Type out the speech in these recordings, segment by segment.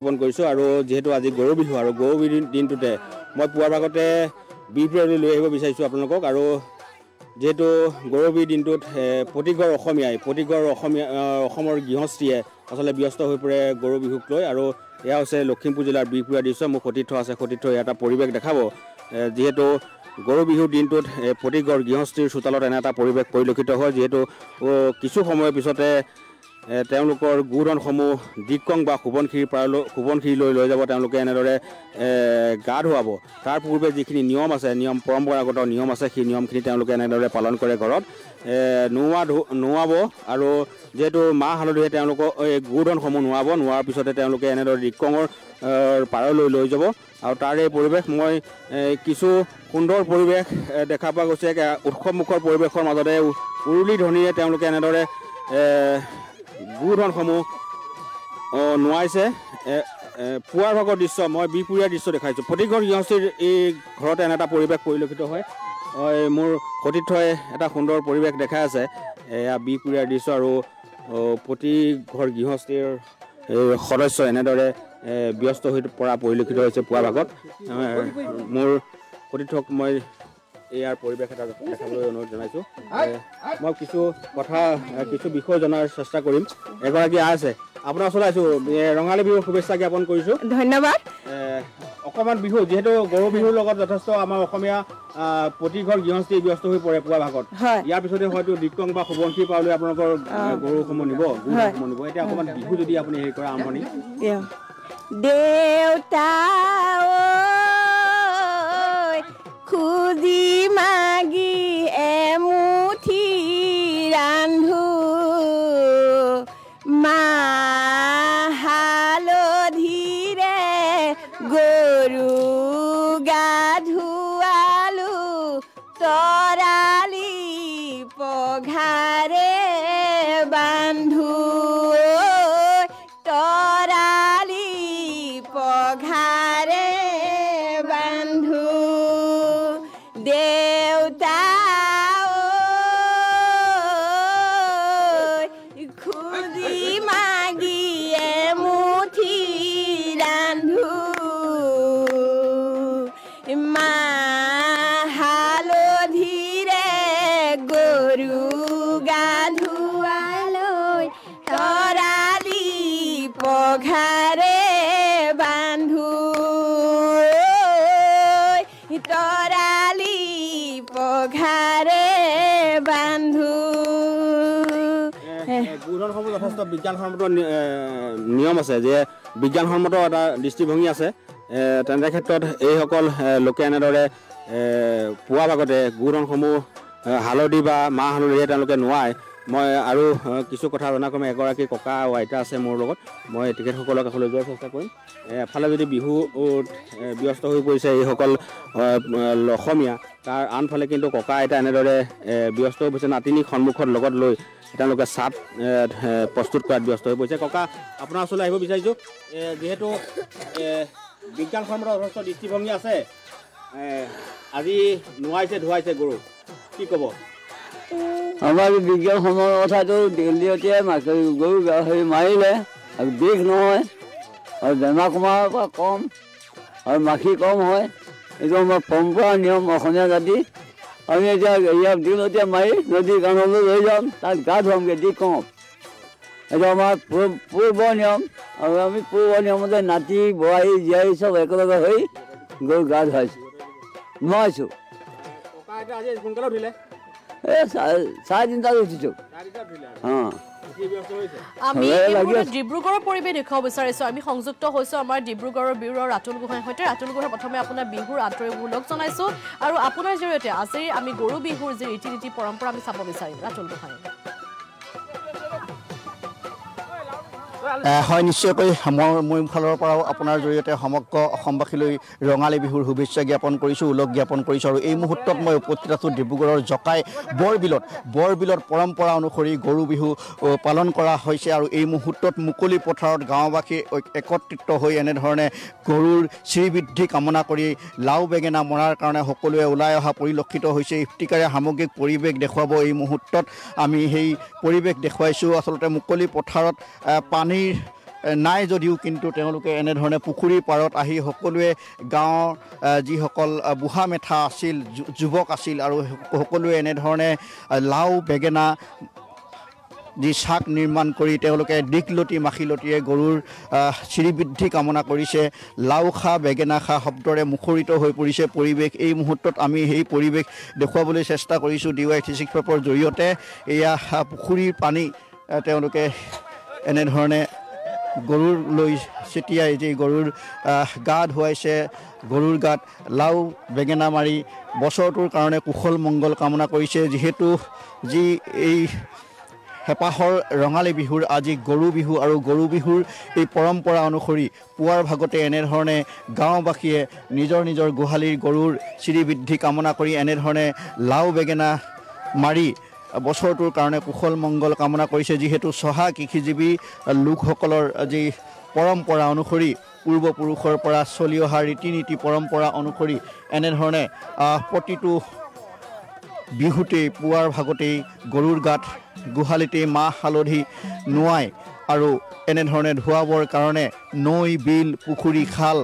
উদযাপন কৰিছোঁ আৰু যিহেতু আজি গৰু বিহু আৰু গৰু বিহু দিনটোতে মই পুৱাৰ ভাগতে বিহপুৰীয়ালৈ লৈ আহিব বিচাৰিছোঁ আপোনালোকক আৰু যেহেতু গৰু বিহু দিনটোত প্ৰতিঘৰ অসমৰ গৃহস্থীয়ে আচলতে ব্যস্ত হৈ পৰে গৰু বিহুক লৈ আৰু এয়া হৈছে লখিমপুৰ জিলাৰ বিহপুৰীয়া দৃশ্য মোৰ সতীৰ্থ আছে সতীৰ্থ এটা পৰিৱেশ দেখাব যিহেতু গৰু বিহুৰ দিনটোত প্ৰতিঘৰ গৃহস্থীৰ চোতালত এনে এটা পৰিৱেশ পৰিলক্ষিত হয় যিহেতু কিছু সময়ৰ পিছতে তেওঁলোকৰ গোধনসমূহ দিক্ৰং বা সোৱণশিৰিলৈ লৈ যাব তেওঁলোকে এনেদৰে গা ধুৱাব তাৰ পূৰ্বে যিখিনি নিয়ম আছে পৰম্পৰাগত নিয়ম আছে সেই নিয়মখিনি তেওঁলোকে এনেদৰে পালন কৰে ঘৰত নোৱাব আৰু যিহেতু মাহ হালধিৰে তেওঁলোকক এই গোধনসমূহ নোৱাৱাৰ পিছতে তেওঁলোকে এনেদৰে দিক্ৰঙৰ পাৰলৈ লৈ যাব আৰু তাৰ এই পৰিৱেশ মই কিছু সুন্দৰ পৰিৱেশ দেখা পোৱা গৈছে উৎসৱমুখৰ পৰিৱেশৰ মাজতে উৰুলি ধ্বনিৰে তেওঁলোকে এনেদৰে গোধনসমূহ নোৱাইছে পুৱাৰ ভাগৰ দৃশ্য মই বিহপুৰীয়াৰ দৃশ্য দেখাইছোঁ প্ৰতিঘৰ গৃহস্থীৰ এই ঘৰতে এনে এটা পৰিৱেশ পৰিলক্ষিত হয় মোৰ সতীৰ্থই এটা সুন্দৰ পৰিৱেশ দেখাই আছে এয়া বিহপুৰীয়াৰ দৃশ্য আৰু প্ৰতিঘৰ গৃহস্থীৰ সদস্য এনেদৰে ব্যস্ত হৈ পৰা পৰিলক্ষিত হৈছে পুৱাৰ ভাগত মোৰ সতীৰ্থক মই ইয়াৰ পৰিৱেশ এটা দেখাবলৈ অনুৰোধ জনাইছোঁ মই কিছু বিষয় জনাৰ চেষ্টা কৰিম এগৰাকী আছে আপোনাৰ ওচৰলৈ আছোঁ ৰঙালী বিহুৰ শুভেচ্ছা জ্ঞাপন কৰিছোঁ ধন্যবাদ অকণমান বিহু যিহেতু গৰু বিহুৰ লগত যথেষ্ট আমাৰ অসমীয়া প্ৰতিঘৰ গৃহস্থী ব্যস্ত হৈ পৰে পুৱা ভাগত ইয়াৰ পিছতে হয়তো দিক্ৰং বা সোৱণশিৰি পাৰলৈ আপোনালোকৰ গৰুসমূহ নিব এতিয়া অকণমান বিহু যদি আপুনি হেৰি কৰে আৰম্ভণি দেউতা খুজি মাগি এমুঠি ৰান্ধো মাহ হালধিৰে গৰু গা ধুৱালো তৰালি পঘাৰে বান্ধো তৰালি পঘাৰে বান্ধো দেউতা খুজি মাগি এমুঠি ৰান্ধো মাহ হালধিৰে গৰু গা ধুৱালৈ তৰালি পঘাৰে বান্ধো তৰালি পঘাৰে বান্ধো গোধনসমূহ যথেষ্ট বিজ্ঞানসন্মত নিয়ম আছে যে বিজ্ঞানসন্মত এটা দৃষ্টিভংগী আছে তেনে ক্ষেত্ৰত এইসকল লোকে এনেদৰে পুৱা ভাগতে গোধনসমূহ হালধি বা মাহ হালধিৰে তেওঁলোকে নোৱায় মই আৰু কিছু কথা জনা ক্ৰমে এগৰাকী ককা আৰু আইতা আছে মোৰ লগত মই তেখেতসকলক কাষলৈ যোৱাৰ চেষ্টা কৰিম এফালে যদি বিহুত ব্যস্ত হৈ পৰিছে এইসকল অসমীয়া তাৰ আনফালে কিন্তু ককা আইতা এনেদৰে ব্যস্ত হৈ পৰিছে নাতিনীক সন্মুখত লগত লৈ তেওঁলোকে চাপ প্ৰস্তুত কৰাত ব্যস্ত হৈ পৰিছে ককা আপোনাৰ ওচৰলৈ আহিব বিচাৰিছোঁ যিহেতু বিজ্ঞানসন্মত যথেষ্ট দৃষ্টিভংগী আছে আজি নোৱাইছে ধুৱাইছে গৰু কি ক'ব আমাৰ বিজ্ঞানসন্মত কথাটো দিল্লীতে গৰু হেৰি মাৰিলে আৰু বিষ নহয় আৰু বেমাৰ কুমাৰৰ পৰা কম আৰু মাখি কম হয় এইটো আমাৰ পৰম্পৰা নিয়ম অসমীয়া জাতি আমি এতিয়া ইয়াক দিনতে মাৰি নদী কাণলৈ লৈ যাম তাত গা ধুৱামগৈ দি কওঁ এইটো আমাৰ পূৰ্ব নিয়ম আৰু আমি পূৰ্ব নিয়মতে নাতি বোৱাৰী জীয়াৰী চব একেলগে হৈ গৰু গা ধুৱাইছোঁ নোৱাইছোঁ এই 3:30 উঠিছোঁ আমি ডিব্ৰুগড়ৰ পৰিৱেশ দেখুৱাব বিচাৰিছোঁ আমি সংযুক্ত হৈছোঁ আমাৰ ডিব্ৰুগড়ৰ ব্যুৰৰ ৰাতুল গোহাঁইৰ সৈতে ৰাতুল গোহাঁই প্ৰথমে আপোনাৰ বিহুৰ আন্তৰিকমূলক জনাইছোঁ আৰু আপোনাৰ জৰিয়তে আজি আমি গৰু বিহুৰ যি ৰীতি নীতি পৰম্পৰা আমি চাব বিচাৰিম ৰাতুল গোহাঁই হয় নিশ্চয়কৈ মোৰ ফালৰ পৰাও আপোনাৰ জৰিয়তে সমগ্ৰ অসমবাসীলৈ ৰঙালী বিহুৰ শুভেচ্ছা জ্ঞাপন কৰিছোঁ উল্লেখ জ্ঞাপন কৰিছোঁ আৰু এই মুহূৰ্তত মই উপস্থিত আছোঁ ডিব্ৰুগড়ৰ জকাই বৰবিলত পৰম্পৰা অনুসৰি গৰু বিহু পালন কৰা হৈছে আৰু এই মুহূৰ্তত মুকলি পথাৰত গাঁওবাসী একত্ৰিত হৈ এনেধৰণে গৰুৰ শ্ৰীবৃদ্ধি কামনা কৰি লাও বেঙেনা মৰাৰ কাৰণে সকলোৱে ওলাই অহা পৰিলক্ষিত হৈছে ইফতিকাৰে সামগ্ৰিক পৰিৱেশ দেখুৱাব এই মুহূৰ্তত আমি সেই পৰিৱেশ দেখুৱাইছোঁ আচলতে মুকলি পথাৰত পানীৰ নাই যদিও কিন্তু তেওঁলোকে এনেধৰণে পুখুৰীৰ পাৰত আহি সকলোৱে গাঁৱৰ যিসকল বুঢ়া মেথা আছিল যুৱক আছিল আৰু সকলোৱে এনেধৰণে লাও বেঙেনা যি শাক নিৰ্মাণ কৰি তেওঁলোকে দীঘলতি মাখিলতিৰে গৰুৰ শ্ৰীবৃদ্ধি কামনা কৰিছে। লাও খা বেঙেনা খা শব্দৰে মুখৰিত হৈ পৰিছে পৰিৱেশ। এই মুহূৰ্তত আমি সেই পৰিৱেশ দেখুৱাবলৈ চেষ্টা কৰিছোঁ DY 365 পেপৰ জৰিয়তে। এয়া পুখুৰীৰ পানী তেওঁলোকে এনেধৰণে গৰুৰ লৈ ছিটিয়াই যি গৰুৰ গা ধুৱাইছে। গৰুৰ গাত লাও বেঙেনা মাৰি বছৰটোৰ কাৰণে কুশল মংগল কামনা কৰিছে। যিহেতু যি এই হেঁপাহৰ ৰঙালী বিহুৰ আজি গৰু বিহু আৰু গৰু বিহুৰ এই পৰম্পৰা অনুসৰি পুৱাৰ ভাগতে এনেধৰণে গাঁওবাসীয়ে নিজৰ নিজৰ গোহালিৰ গৰুৰ শ্ৰীবৃদ্ধি কামনা কৰি এনেধৰণে লাও বেঙেনা মাৰি বছৰটোৰ কাৰণে কুশল মংগল কামনা কৰিছে। যিহেতু চহা কৃষিজীৱী লোকসকলৰ যি পৰম্পৰা অনুসৰি পূৰ্বপুৰুষৰ পৰা চলি অহা ৰীতি নীতি পৰম্পৰা অনুসৰি এনেধৰণে প্ৰতিটো বিহুতেই পুৱাৰ ভাগতেই গৰুৰ গাত গোহালিতেই মাহ হালধি নোৱাই আৰু এনেধৰণে ধুৱাবৰ কাৰণে নৈ বিল পুখুৰী খাল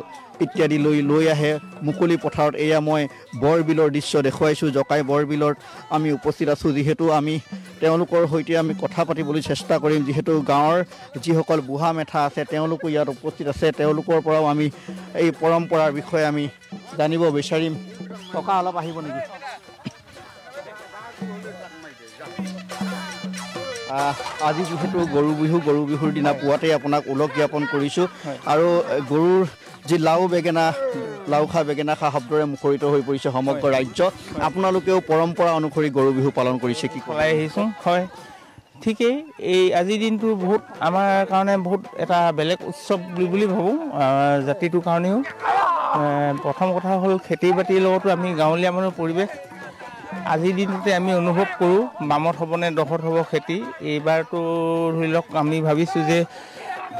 ইত্যাদি লৈ আহে মুকলি পথাৰত। এয়া মই বৰবিলৰ দৃশ্য দেখুৱাইছোঁ। জকাই বৰবিলত আমি উপস্থিত আছোঁ। যিহেতু আমি তেওঁলোকৰ সৈতে আমি কথা পাতিবলৈ চেষ্টা কৰিম। যিহেতু গাঁৱৰ যিসকল বুঢ়া মেথা আছে তেওঁলোকো ইয়াত উপস্থিত আছে। তেওঁলোকৰ পৰাও আমি এই পৰম্পৰাৰ বিষয়ে আমি জানিব বিচাৰিম। টকা অলপ আহিব নেকি? আজি যিহেতু গৰু বিহুৰ দিনা পুৱাতেই আপোনাক ওলগ জ্ঞাপন কৰিছোঁ আৰু গৰুৰ যি লাও খা বেঙেনা খা শব্দৰে মুখৰিত হৈ পৰিছে সমগ্ৰ ৰাজ্য। আপোনালোকেও পৰম্পৰা অনুসৰি গৰু বিহু পালন কৰিছে কি চলাই আহিছোঁ? হয়, ঠিকেই। এই আজিৰ দিনটো বহুত আমাৰ কাৰণে বহুত এটা বেলেগ উৎসৱ বুলি ভাবোঁ জাতিটোৰ কাৰণেও। প্ৰথম কথা হ'ল খেতি বাতিৰ লগতো আমি গাঁৱলীয়া মানুহৰ পৰিৱেশ আজিৰ দিনটোতে আমি অনুভৱ কৰোঁ। বামত হ'ব নে দহত হ'ব খেতি। এইবাৰতো ধৰি লওক আমি ভাবিছোঁ যে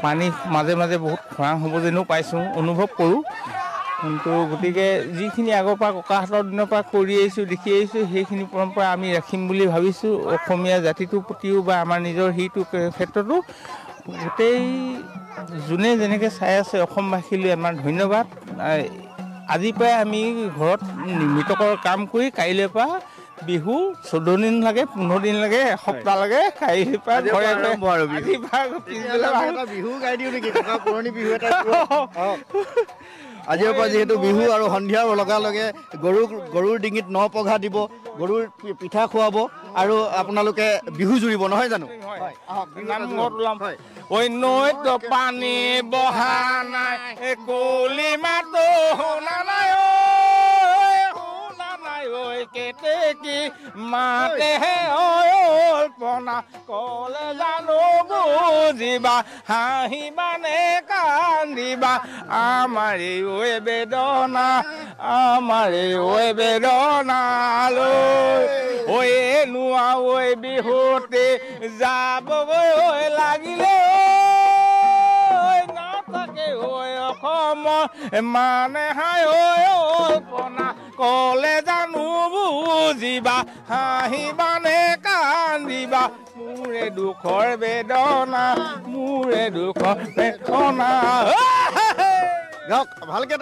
পানী মাজে মাজে বহুত খৰাং হ'ব যেনেও পাইছোঁ, অনুভৱ কৰোঁ। কিন্তু গতিকে যিখিনি আগৰ পৰা ককাহঁতৰ দিনৰ পৰা কৰি আহিছোঁ দেখি আহিছোঁ সেইখিনি পৰম্পৰা আমি ৰাখিম বুলি ভাবিছোঁ। অসমীয়া জাতিটোৰ প্ৰতিও বা আমাৰ নিজৰ সেইটো ক্ষেত্ৰতো গোটেই যোনে যেনেকৈ চাই আছে অসমবাসীলৈ আমাৰ ধন্যবাদ। আজিৰ পৰাই আমি ঘৰত মৃতকৰ কাম কৰি কাইলৈৰ পৰা বিহু 14 দিন লাগে, 15 দিন লাগে, এসপ্তাহ লাগে। কাইলৈৰ পৰা বিহু গাই দিওঁ নেকি? পুৰণি বিহু এটা আজিৰ পৰা যিহেতু বিহু আৰু সন্ধিয়াৰ লগে গৰুৰ ডিঙিত ন পঘা দিব, গৰুৰ পিঠা খুৱাব আৰু আপোনালোকে বিহু জুৰিব নহয় জানো? নৈত পানী বহা নাই কলি মাতো শুনা নাই কেতেকী মাতে অল্পনা কলে জানো বুজিবা হাঁহিবানে কান্দিবা আমাৰে ঐ বেদনা আমাৰে ঐ বেদনা ঐ নোৱা ঐ বিহুতে যাবগৈ ঐ লাগিলে নাথাকে ঐ অসমৰ মানে হাই ঐ অল্পনা কলে জানো বুজিবা হাঁহিবানে কান্দিবা মোৰে দুখৰ বেদনা মোৰে দুখৰ বেদনা। ভালকে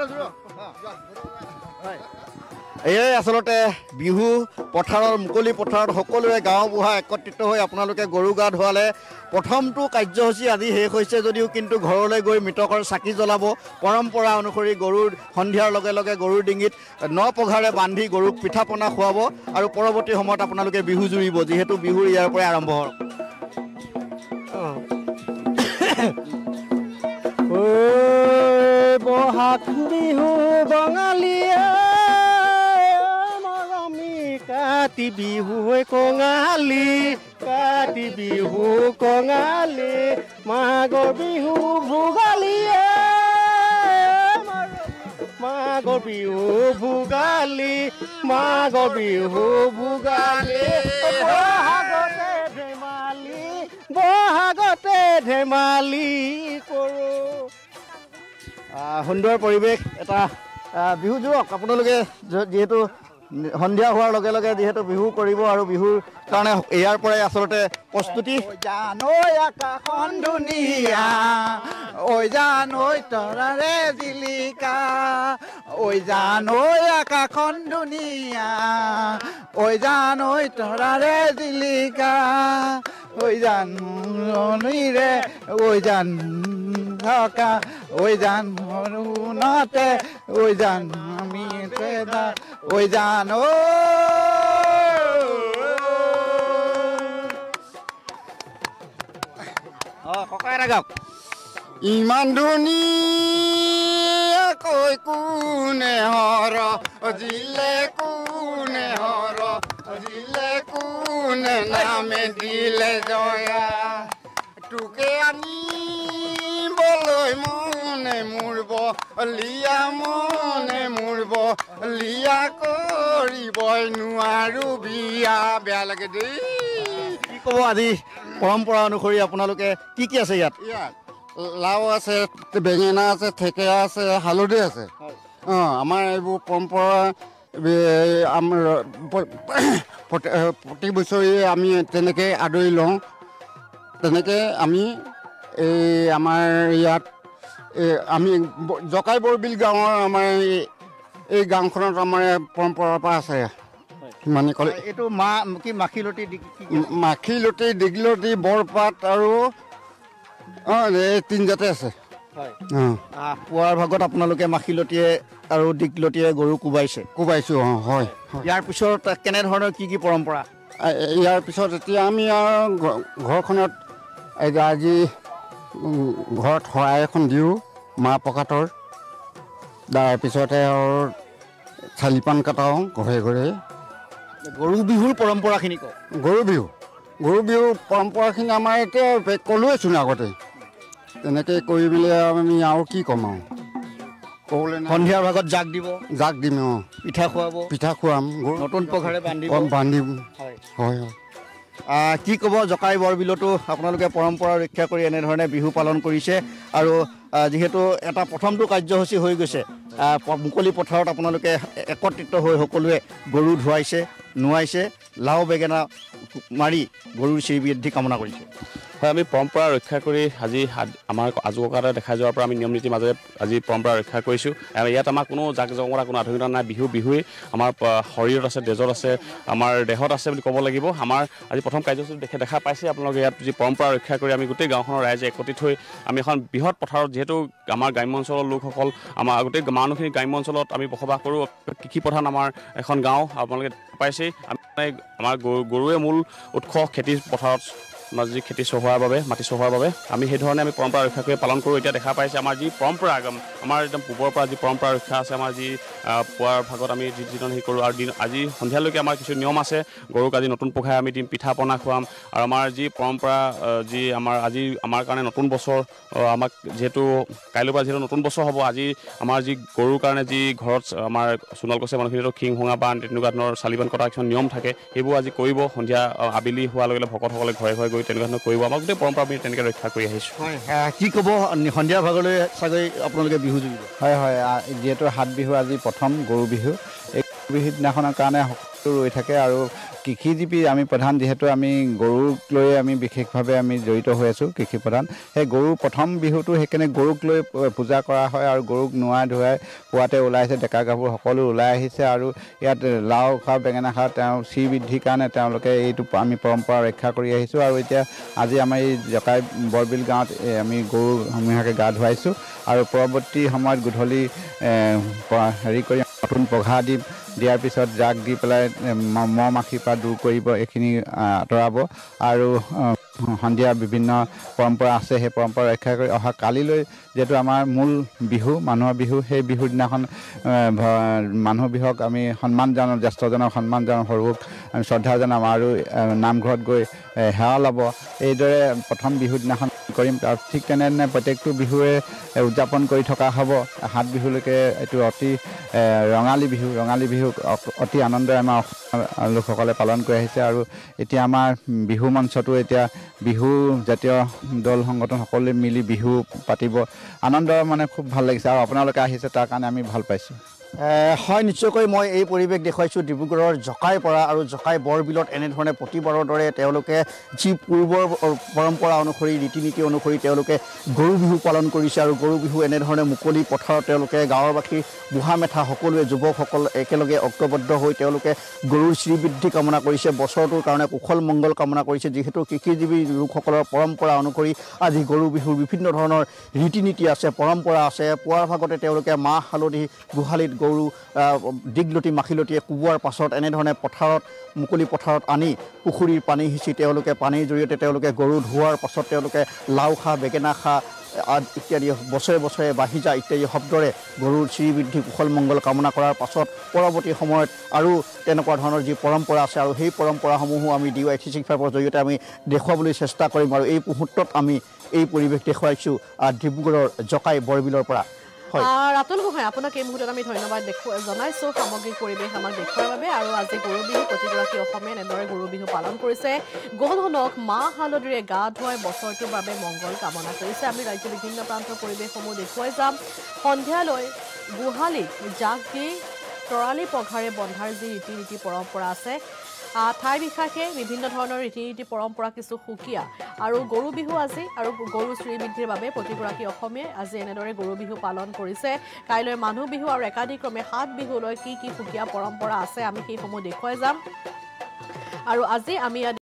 এয়াই আচলতে বিহু পথাৰৰ মুকলি পথাৰত সকলোৱে গাঁওবুঢ়া একত্ৰিত হৈ আপোনালোকে গৰু গা ধুৱালে। প্ৰথমটো কাৰ্যসূচী আজি শেষ হৈছে যদিও কিন্তু ঘৰলৈ গৈ মৃতকৰ চাকি জ্বলাব। পৰম্পৰা অনুসৰি গৰুৰ সন্ধিয়াৰ লগে লগে গৰুৰ ডিঙিত ন পঘাৰে বান্ধি গৰুক পিঠা পনা খুৱাব আৰু পৰৱৰ্তী সময়ত আপোনালোকে বিহু জুৰিব। যিহেতু বিহুৰ ইয়াৰ পৰাই আৰম্ভ হওক। বহাগ বিহু বঙালীয়ে কাতি বিহু কঙালী কাতি বিহু কঙালী মাঘৰ বিহু ভোগালীয়ে মাঘৰ বিহু ভোগালী মাঘৰ বিহু ভোগালী বহাগতে ধেমালি কৰোঁ। সুন্দৰ পৰিৱেশ এটা বিহু জোৰক আপোনালোকে যিহেতু সন্ধিয়া হোৱাৰ লগে লগে যিহেতু বিহু কৰিব আৰু বিহুৰ কাৰণে ইয়াৰ পৰাই আচলতে প্ৰস্তুতি জান ঐ আকাশখন ধুনীয়া ঐ জান ঐ তৰাৰে জিলিকা ঐ জান ঐ আকাশখন ধুনীয়া ঐ জান ঐ তৰাৰে জিলিকা ঐ জান ৰে ঐ জান থকা ঐ জান শুনতে ঐ জান আমি ঐ জান ককাই এটা গাওক ইমান ধুনীয়াকৈ কোনে হৰ জিলে কোনে হৰ জিলে কোনে নামে দিলে জয়া তোকে আনিবলৈ মনে মুৰব লিয়া মনে মুৰব লিয়া কৰিবই নোৱাৰো বিয়া বেয়া লাগে দেই কি ক'ব আজি পৰম্পৰা অনুসৰি আপোনালোকে কি কি আছে ইয়াত লাও আছে বেঙেনা আছে থেকেৰা আছে হালধি আছে আমাৰ এইবোৰ পৰম্পৰা আমাৰ প্ৰতি বছৰে আমি তেনেকৈ আদৰি লওঁ তেনেকৈ আমি এই আমাৰ ইয়াত আমি জকাই বৰবিল গাঁৱৰ আমাৰ এই গাঁওখনত আমাৰ পৰম্পৰাৰ পৰা আছে মানে ক'লে এইটো কি মাখিলতি দীঘলতি বৰপাত আৰু এই তিনিজাতে আছে পুৱাৰ ভাগত আপোনালোকে মাখিলতিয়ে আৰু দীঘলতিয়ে গৰু কোবাইছোঁ হয় ইয়াৰ পিছত কেনেধৰণৰ কি কি পৰম্পৰা ইয়াৰ পিছত এতিয়া আমি আৰু ঘৰখনত আজি ঘৰত শৰাই এখন দিওঁ মাহ প্ৰসাদৰ তাৰপিছতে আৰু চালিপান কাটাওঁ ঘৰে ঘৰে গৰু বিহুৰ পৰম্পৰাখিনি কওক গৰু বিহুৰ পৰম্পৰাখিনি আমাৰ এতিয়া ক'লোৱেচোন আগতে তেনেকৈ কৰি মেলি আমি আৰু কি ক'ম আৰু ক'বলৈ সন্ধিয়াৰ ভাগত জাক দিম পিঠা খুৱাম নতুন পঘাৰে বান্ধিম হয় কি ক'ব জকাই বৰবিলতো আপোনালোকে পৰম্পৰা ৰক্ষা কৰি এনেধৰণে বিহু পালন কৰিছে আৰু যিহেতু এটা প্ৰথমটো কাৰ্যসূচী হৈ গৈছে মুকলি পথাৰত আপোনালোকে একত্ৰিত হৈ সকলোৱে গৰু ধুৱাইছে নোৱাইছে লাও বেঙেনা মাৰি গৰুৰ শ্ৰীবৃদ্ধি কামনা কৰিছে হয় আমি পৰম্পৰা ৰক্ষা কৰি আজি আমাৰ আজোককাতে দেখা যোৱাৰ পৰা আমি নিয়ম নীতিৰ মাজেৰে আজি পৰম্পৰা ৰক্ষা কৰিছোঁ ইয়াত আমাৰ কোনো জাক জমকতা কোনো আধুনিকতা নাই বিহুৱেই আমাৰ শৰীৰত আছে তেজত আছে আমাৰ দেহত আছে বুলি ক'ব লাগিব আমাৰ আজি প্ৰথম কাৰ্যসূচী দেখা পাইছে আপোনালোকে ইয়াত যি পৰম্পৰা ৰক্ষা কৰি আমি গোটেই গাঁওখনৰ ৰাইজে একত্ৰিত হৈ আমি এখন বৃহৎ পথাৰত যিহেতু আমাৰ গ্ৰাম্য অঞ্চলৰ লোকসকল আমাৰ গোটেই মানুহখিনি গ্ৰাম্য অঞ্চলত আমি বসবাস কৰোঁ কৃষি প্ৰধান আমাৰ এখন গাঁও আপোনালোকে পাইছেই আমাৰ গৰুৱে মূল উৎস খেতি পথাৰত আমাৰ যি খেতি চহোৱাৰ বাবে মাটি চহোৱাৰ বাবে আমি সেইধৰণে আমি পৰম্পৰা ৰক্ষা কৰি পালন কৰোঁ এতিয়া দেখা পাইছে আমাৰ যি পৰম্পৰা আমাৰ একদম পূৰ্বৰ পৰা যি পৰম্পৰা ৰক্ষা আছে আমাৰ যি পুৱাৰ ভাগত আমি যিজন হেৰি কৰোঁ আৰু আজি সন্ধিয়ালৈকে আমাৰ কিছু নিয়ম আছে গৰুক আজি নতুন পঘাই আমি দিম পিঠা পনা খুৱাম আৰু আমাৰ যি পৰম্পৰা যি আজি আমাৰ কাৰণে নতুন বছৰ আমাক যিহেতু কাইলৈৰ পৰা যিহেতু নতুন বছৰ হ'ব আজি আমাৰ যি গৰুৰ কাৰণে যি ঘৰত আমাৰ সোণাল গছে মানুহখিনিতো শিং ভঙা বা তেনেকুৱা ধৰণৰ চালিবান কটা কিছুমান নিয়ম থাকে সেইবোৰ আজি কৰিব সন্ধিয়া আবেলি হোৱাৰ লগে লগে ভকতসকলে ঘৰে ঘৰে গৈ তেনেকুৱা ধৰণৰ কৰিব আমাৰ গোটেই পৰম্পৰা আমি তেনেকৈ ৰক্ষা কৰি আহিছোঁ কি ক'ব সন্ধিয়া ভাগলৈ চাগৈ আপোনালোকে বিহু জুৰিব হয় যিহেতু হাত বিহু আজি প্ৰথম গৰু বিহু এই বিহুৰ দিনাখনৰ কাৰণে সকলো ৰৈ থাকে আৰু কৃষিজীৱী আমি প্ৰধান যিহেতু আমি গৰুক লৈ আমি বিশেষভাৱে আমি জড়িত হৈ আছোঁ কৃষি প্ৰধান সেই গৰুৰ প্ৰথম বিহুটো সেইকাৰণে গৰুক লৈ পূজা কৰা হয় আৰু গৰুক নোৱাই ধুৱাই পুৱাতে ওলাইছে ডেকা গাভৰু সকলো ওলাই আহিছে আৰু ইয়াত লাও খা বেঙেনা খা তেওঁ শ্ৰীবৃদ্ধিৰ কাৰণে তেওঁলোকে এইটো আমি পৰম্পৰা ৰক্ষা কৰি আহিছোঁ আৰু এতিয়া আজি আমাৰ এই জকাই বৰবিল গাঁৱত আমি গৰুসমূহকে গা ধুৱাইছোঁ আৰু পৰৱৰ্তী সময়ত গধূলি হেৰি কৰি নতুন পঘা দিয়াৰ পিছত জাক দি পেলাই মহ মাখিৰ পৰা দূৰ কৰিব এইখিনি আঁতৰাব আৰু সন্ধিয়া বিভিন্ন পৰম্পৰা আছে সেই পৰম্পৰা ৰক্ষা কৰি অহা কালিলৈ যিহেতু আমাৰ মূল বিহু মানুহৰ বিহু সেই বিহুৰ দিনাখন মানুহ বিহুক আমি সন্মান জনাওঁ জ্যেষ্ঠজনক সন্মান জনাওঁ সৰুক আমি শ্ৰদ্ধা জনাম আৰু নামঘৰত গৈ সেৱা ল'ব এইদৰে প্ৰথম বিহুৰ দিনাখন কৰিম তাৰ ঠিক তেনেধৰণে প্ৰত্যেকটো বিহুৱে উদযাপন কৰি থকা হ'ব সাত বিহুলৈকে এইটো অতি ৰঙালী বিহুক অতি আনন্দৰে আমাৰ লোকসকলে পালন কৰি আহিছে আৰু এতিয়া আমাৰ বিহু মঞ্চটো এতিয়া বিহু জাতীয় দল সংগঠন সকলোৱে মিলি বিহু পাতিব আনন্দ মানে খুব ভাল লাগিছে আৰু আপোনালোকে আহিছে তাৰ কাৰণে আমি ভাল পাইছোঁ হয় নিশ্চয়কৈ মই এই পৰিৱেশ দেখুৱাইছোঁ ডিব্ৰুগড়ৰ জকাইৰ পৰা আৰু জকাই বৰবিলত এনেধৰণে প্ৰতিবাৰৰ দৰে তেওঁলোকে যি পূৰ্বৰ পৰম্পৰা অনুসৰি ৰীতি নীতি অনুসৰি তেওঁলোকে গৰু বিহু পালন কৰিছে আৰু গৰু বিহু এনেধৰণে মুকলি পথাৰত তেওঁলোকে গাঁৱৰবাসী বুঢ়া মেথা সকলোৱে যুৱকসকল একেলগে ঐক্যবদ্ধ হৈ তেওঁলোকে গৰুৰ শ্ৰীবৃদ্ধি কামনা কৰিছে বছৰটোৰ কাৰণে কুশল মংগল কামনা কৰিছে যিহেতু কৃষিজীৱী লোকসকলৰ পৰম্পৰা অনুসৰি আজি গৰু বিহুৰ বিভিন্ন ধৰণৰ ৰীতি নীতি আছে পৰম্পৰা আছে পুৱাৰ ভাগতে তেওঁলোকে মাহ হালধি গোহালিত গৰু দীঘলতি মাখিলতিয়ে কোবোৱাৰ পাছত এনেধৰণে পথাৰত মুকলি পথাৰত আনি পুখুৰীৰ পানী সিঁচি তেওঁলোকে পানীৰ জৰিয়তে তেওঁলোকে গৰু ধোৱাৰ পাছত তেওঁলোকে লাও খা বেঙেনা খা ইত্যাদি বছৰে বছৰে বাঢ়ি যায় ইত্যাদি শব্দৰে গৰুৰ শ্ৰীবৃদ্ধি কুশল মংগল কামনা কৰাৰ পাছত পৰৱৰ্তী সময়ত আৰু তেনেকুৱা ধৰণৰ যি পৰম্পৰা আছে আৰু সেই পৰম্পৰাসমূহো আমি DY365ৰ জৰিয়তে আমি দেখুৱাবলৈ চেষ্টা কৰিম আৰু এই মুহূৰ্তত আমি এই পৰিৱেশ দেখুৱাইছোঁ ডিব্ৰুগড়ৰ জকাই বৰবিলৰ পৰা ৰাতুল গোহাঁই আপোনাক এই মুহূৰ্তত আমি ধন্যবাদ জনাইছোঁ সামগ্ৰিক পৰিৱেশ আমাক দেখুৱাৰ বাবে আৰু আজি গৰু বিহু প্ৰতিগৰাকী অসমীয়া এনেদৰে গৰু বিহু পালন কৰিছে গৰুধনক মাহ হালধিৰে গা ধুৱাই বছৰটোৰ বাবে মংগল কামনা কৰিছে আমি ৰাজ্যৰ বিভিন্ন প্ৰান্তৰ পৰিৱেশসমূহ দেখুৱাই যাম সন্ধিয়ালৈ গোহালিক জাক দি তৰালি পঘাৰে বন্ধাৰ যি ৰীতি নীতি পৰম্পৰা আছে ঠাই বিশেষে বিভিন্ন ধৰণৰ ৰীতি নীতি পৰম্পৰা কিছু সুকীয়া আৰু গৰু বিহু আজি আৰু গৰু শ্ৰীবৃদ্ধিৰ বাবে প্ৰতিগৰাকী অসমীয়াই আজি এনেদৰে গৰু বিহু পালন কৰিছে কাইলৈ মানুহ বিহু আৰু একাদিক্ৰমে 7 বিহুলৈ কি সুকীয়া পৰম্পৰা আছে আমি সেইসমূহ দেখুৱাই যাম আৰু আজি আমি